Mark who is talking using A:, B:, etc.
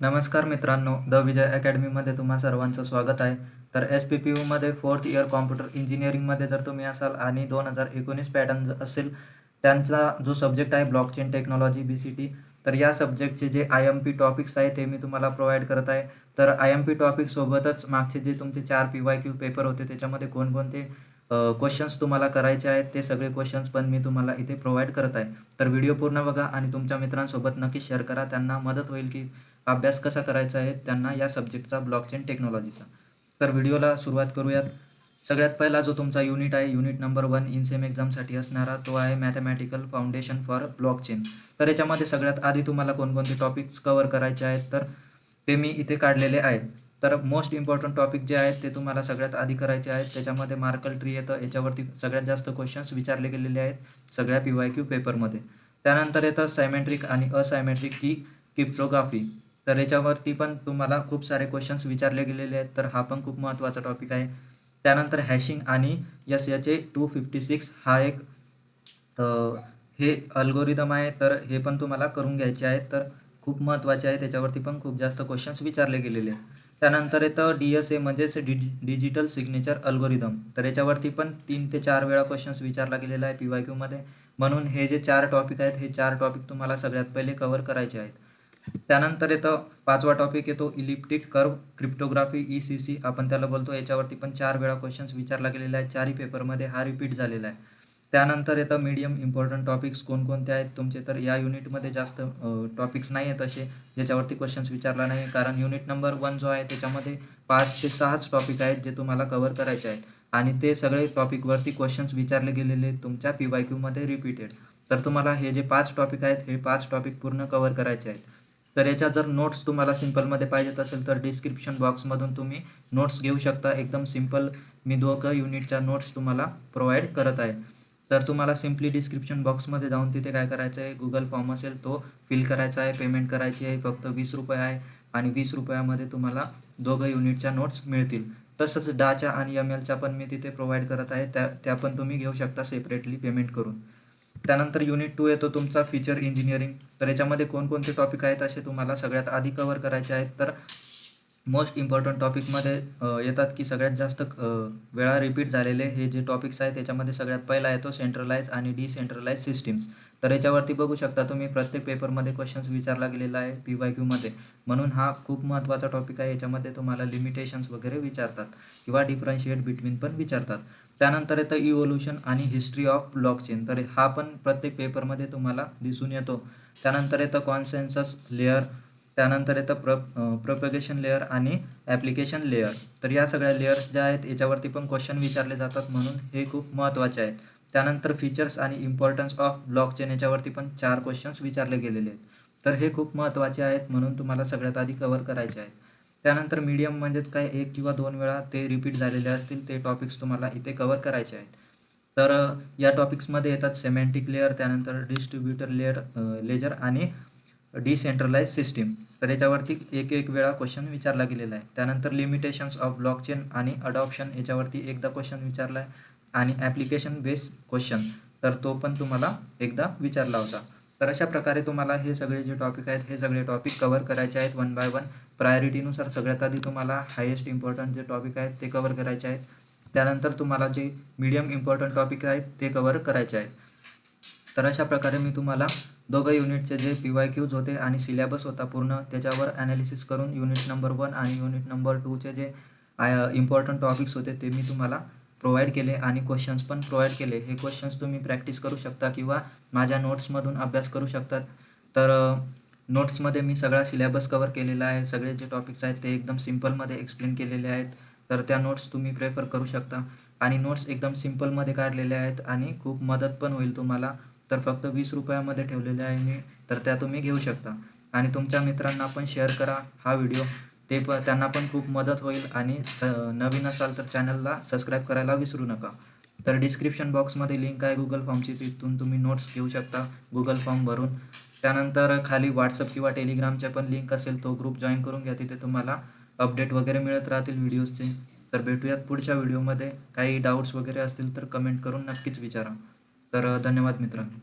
A: नमस्कार मित्रांनो, द विजय अकॅडमीमध्ये तुम्हा सर्वांचं स्वागत आहे. तर SPPUमध्ये 4th इयर कॉम्प्युटर इंजिनिअरिंगमध्ये जर तुम्ही असाल आणि 2019 पॅटर्न असेल, त्यांचा जो सब्जेक्ट आहे ब्लॉकचेन टेक्नॉलॉजी BCT, तर या सब्जेक्टचे जे IMP टॉपिक्स आहेत ते मी तुम्हाला प्रोव्हाईड करत आहे. तर IMP टॉपिकसोबतच मागचे जे तुमचे 4 PYQ पेपर होते त्याच्यामध्ये कोणकोणते क्वेश्चन्स तुम्हाला करायचे आहेत ते सगळे क्वेश्चन्स पण मी तुम्हाला इथे प्रोव्हाईड करत आहे. तर व्हिडिओ पूर्ण बघा आणि तुमच्या मित्रांसोबत नक्की शेअर करा. त्यांना मदत होईल की अभ्यास कसा करायचा आहे त्यांना या सब्जेक्टचा ब्लॉकचेन टेक्नॉलॉजीचा. तर व्हिडिओला सुरुवात करूयात. सगळ्यात पहिला जो तुमचा युनिट आहे, युनिट नंबर 1 InSEM एक्झामसाठी असणारा तो आहे मॅथमॅटिकल फाउंडेशन फॉर ब्लॉकचेन. तर याच्यामध्ये सगळ्यात आधी तुम्हाला कोणकोणते टॉपिक्स कव्हर करायचे आहेत तर ते मी इथे काढलेले आहेत. तर मोस्ट इम्पॉर्टंट टॉपिक जे आहेत ते तुम्हाला सगळ्यात आधी करायचे आहेत. त्याच्यामध्ये मार्कल ट्री येतं, याच्यावरती सगळ्यात जास्त क्वेश्चन्स विचारले गेलेले आहेत सगळ्या PYQ पेपरमध्ये. त्यानंतर येतं सायमेट्रिक आणि असायमेट्रिक की क्रिप्टोग्राफी. तर याच्यावरती पण तुम्हाला खूप सारे क्वेश्चन्स विचारले गेलेले आहेत, तर हा पण खूप महत्त्वाचा टॉपिक आहे. त्यानंतर हॅशिंग आणि SHA-256 हा एक हे अल्गोरिदम आहे, तर हे पण तुम्हाला करून घ्यायचे आहेत. तर खूप महत्त्वाचे आहे, त्याच्यावरती पण खूप जास्त क्वेश्चन्स विचारले गेलेले आहेत. त्यानंतर येतं DSA म्हणजेच डिजिटल सिग्नेचर अल्गोरिदम. तर याच्यावरती पण 3 ते 4 वेळा क्वेश्चन्स विचारला गेलेला आहे PYQमध्ये. म्हणून हे जे 4 टॉपिक आहेत, हे 4 टॉपिक तुम्हाला सगळ्यात पहिले कव्हर करायचे आहेत. त्यानंतर येतं 5वा टॉपिक येतो इलिप्टिक कर्व क्रिप्टोग्राफी ECC आपण त्याला बोलतो. याच्यावरती पण 4 वेळा क्वेश्चन्स विचारला गेलेला आहे. 4ही पेपरमध्ये हा रिपीट झालेला आहे. त्यानंतर येतं मीडियम इम्पॉर्टंट टॉपिक्स कोणकोणते आहेत तुमचे. तर या युनिटमध्ये जास्त टॉपिक्स नाही आहेत असे ज्याच्यावरती क्वेश्चन्स विचारला नाही, कारण युनिट नंबर 1 जो आहे त्याच्यामध्ये 5 ते 6च टॉपिक आहेत जे तुम्हाला कव्हर करायचे आहेत आणि ते सगळे टॉपिकवरती क्वेश्चन्स विचारले गेलेले तुमच्या PYQमध्ये रिपीटेड. तर तुम्हाला हे जे 5 टॉपिक आहेत हे 5 टॉपिक पूर्ण कव्हर करायचे आहेत. तर याच्या जर नोट्स तुम्हाला सिंपलमध्ये पाहिजेत असेल तर डिस्क्रिप्शन बॉक्समधून तुम्ही नोट्स घेऊ शकता. एकदम सिंपल मी 2 युनिटच्या नोट्स तुम्हाला प्रोव्हाईड करत आहे. तर तुम्हाला सिम्पली डिस्क्रिप्शन बॉक्समध्ये जाऊन तिथे काय करायचं आहे, गुगल फॉर्म असेल तो फिल करायचा आहे, पेमेंट करायची आहे. फक्त ₹20 आहे आणि ₹20मध्ये तुम्हाला 2 युनिटच्या नोट्स मिळतील. तसंच डाच्या आणि MLच्या पण मी तिथे प्रोव्हाईड करत आहे. त्या पण तुम्ही घेऊ शकता सेपरेटली पेमेंट करून. त्यानंतर युनिट 2 येतो तुमचा फीचर इंजिनिअरिंग. तर याच्यामध्ये कोणकोणते टॉपिक आहेत असे तुम्हाला सगळ्यात आधी कव्हर करायचे आहेत. तर मोस्ट इम्पॉर्टंट टॉपिकमध्ये येतात की सगळ्यात जास्त वेळा रिपीट झालेले हे जे टॉपिक्स आहेत त्याच्यामध्ये सगळ्यात पहिला येतो सेंट्रलाइज आणि डिसेंट्रलाइज सिस्टीम्स. तर याच्यावरती बघू शकता तुम्ही प्रत्येक पेपरमध्ये क्वेश्चन्स विचारला गेलेला आहे PYQमध्ये. म्हणून हा खूप महत्त्वाचा टॉपिक आहे. याच्यामध्ये तुम्हाला लिमिटेशन्स वगैरे विचारतात किंवा डिफरन्शिएट बिटवीन पण विचारतात. त्यानंतर येतं इव्होल्यूशन आणि हिस्ट्री ऑफ ब्लॉकचेन. तर हा पण प्रत्येक पेपरमध्ये तुम्हाला दिसून येतो. त्यानंतर येतं कॉन्सेन्सस लेयर. त्यानंतर येतं प्रोपगेशन लेयर आणि ॲप्लिकेशन लेयर. तर या सगळ्या लेयर्स ज्या आहेत याच्यावरती पण क्वेश्चन विचारले जातात, म्हणून हे खूप महत्त्वाचे आहेत. त्यानंतर फीचर्स आणि इम्पॉर्टन्स ऑफ ब्लॉकचेन याच्यावरती पण 4 क्वेश्चन्स विचारले गेलेले आहेत. तर हे खूप महत्त्वाचे आहेत, म्हणून तुम्हाला सगळ्यात आधी कव्हर करायचे आहेत. त्यानंतर मीडियम म्हणजेच काय 1 किंवा 2 वेळा ते रिपीट झालेले असतील ते टॉपिक्स तुम्हाला इथे कव्हर करायचे आहेत. तर या टॉपिक्समध्ये येतात सेमॅन्टिक लेयर, त्यानंतर डिस्ट्रिब्युटर लेयर लेजर आणि डिसेंट्रलाइज सिस्टीम. तर याच्यावरती एक वेळा क्वेश्चन विचारला गेलेला आहे. त्यानंतर लिमिटेशन्स ऑफ ब्लॉकचेन आणि अडॉप्शन याच्यावरती एकदा क्वेश्चन विचारला आहे आणि ॲप्लिकेशन बेस्ड क्वेश्चन तर तो पण तुम्हाला एकदा विचारला होता. तर अशा प्रकारे तुम्हाला हे सगळे जे टॉपिक आहेत हे सगळे टॉपिक कव्हर करायचे आहेत 1 बाय 1. प्रायोरिटीनुसार सगळ्यात आधी तुम्हाला हायेस्ट इम्पॉर्टंट जे टॉपिक आहेत ते कव्हर करायचे आहेत. त्यानंतर तुम्हाला जे मीडियम इम्पॉर्टंट टॉपिक आहेत ते कव्हर करायचे आहेत. तर अशा प्रकारे मी तुम्हाला 2 युनिटचे जे PYQज होते आणि सिलेबस होता पूर्ण त्याच्यावर ॲनालिसिस करून युनिट नंबर 1 आणि युनिट नंबर 2चे जे इम्पॉर्टंट टॉपिक्स होते ते मी तुम्हाला प्रोव्हाईड केले आणि क्वेश्चन्स पण प्रोव्हाईड केले. हे क्वेश्चन्स तुम्ही प्रॅक्टिस करू शकता किंवा माझ्या नोट्समधून अभ्यास करू शकतात. तर नोट्समध्ये मी सगळा सिलेबस कव्हर केलेला आहे. सगळे जे टॉपिक्स आहेत ते एकदम सिम्पलमध्ये एक्सप्लेन केलेले आहेत. तर त्या नोट्स तुम्ही प्रेफर करू शकता आणि नोट्स एकदम सिम्पलमध्ये काढलेल्या आहेत आणि खूप मदत पण होईल तुम्हाला. तर फक्त ₹20मध्ये ठेवलेले आहे मी, तर त्या तुम्ही घेऊ शकता आणि तुमच्या मित्रांना पण शेअर करा हा व्हिडिओ. त्यांना पण खूप मदत होईल आणि नवीन असाल तर चॅनलला सबस्क्राईब करायला विसरू नका. तर डिस्क्रिप्शन बॉक्समध्ये लिंक आहे गुगल फॉर्मची, तिथून तुम्ही नोट्स घेऊ शकता गुगल फॉर्म भरून. त्यानंतर खाली WhatsApp किंवा टेलिग्रामच्या पण लिंक असेल, तो ग्रुप जॉईन करून घ्या. तिथे तुम्हाला अपडेट वगैरे मिळत राहतील व्हिडिओजचे. तर भेटूयात पुढच्या व्हिडिओमध्ये. काही डाऊट्स वगैरे असतील तर कमेंट करून नक्कीच विचारा. तर धन्यवाद मित्रांनो.